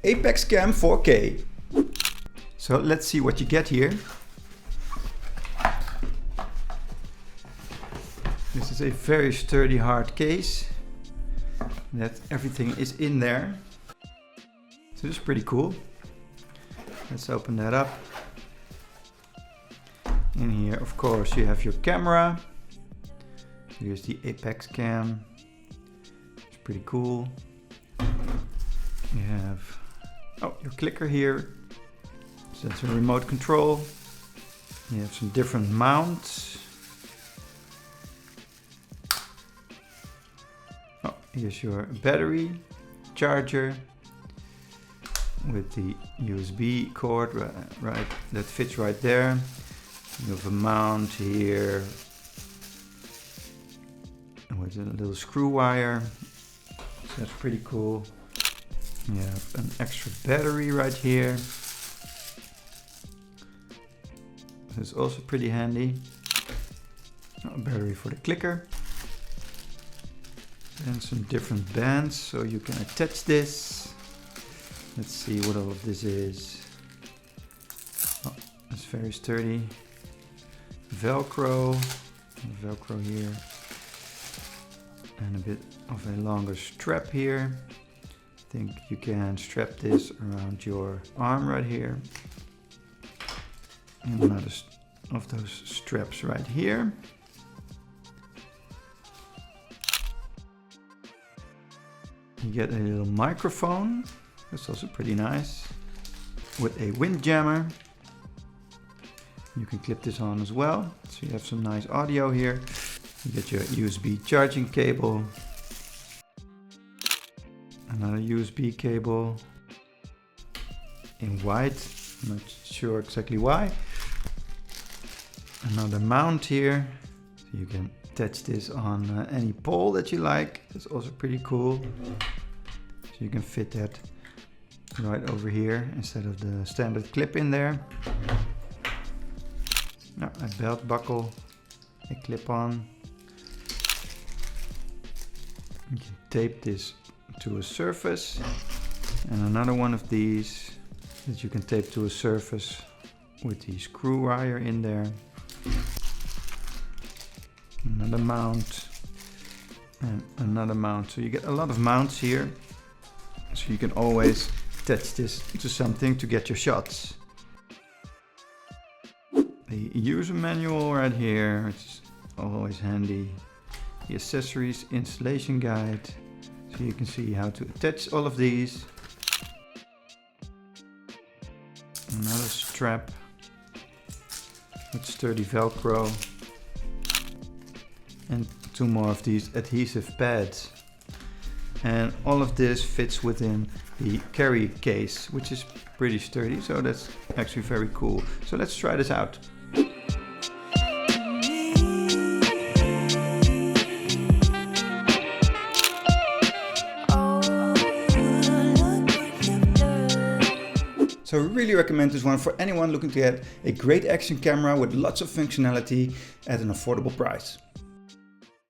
Apexcam 4K. So let's see what you get here. This is a very sturdy hard case that everything is in there. So this is pretty cool. Let's open that up. In here, of course, you have your camera. Here's the Apexcam. It's pretty cool. You have your clicker here. So that's a remote control. You have some different mounts. Here's your battery charger with the USB cord right that fits right there. You have a mount here with a little screw wire. So that's pretty cool. You have an extra battery right here. That's also pretty handy. A battery for the clicker. And some different bands so you can attach this. Let's see what all of this is. Oh, it's very sturdy. Velcro here. And a bit of a longer strap here. I think you can strap this around your arm right here. And another of those straps right here. You get a little microphone, that's also pretty nice, with a wind jammer. You can clip this on as well, so you have some nice audio here. You get your USB charging cable, another USB cable in white, I'm not sure exactly why. Another mount here, so you can attach this on any pole that you like. That's also pretty cool. So you can fit that right over here instead of the standard clip in there. Now a belt buckle, a clip on. You can tape this to a surface, and another one of these that you can tape to a surface with the screw wire in there. Another mount and another mount. So you get a lot of mounts here. So you can always attach this to something to get your shots. The user manual right here, which is always handy. The accessories installation guide. So you can see how to attach all of these. Another strap with sturdy Velcro. And two more of these adhesive pads. And all of this fits within the carry case, which is pretty sturdy, so that's actually very cool. So let's try this out. So I really recommend this one for anyone looking to get a great action camera with lots of functionality at an affordable price.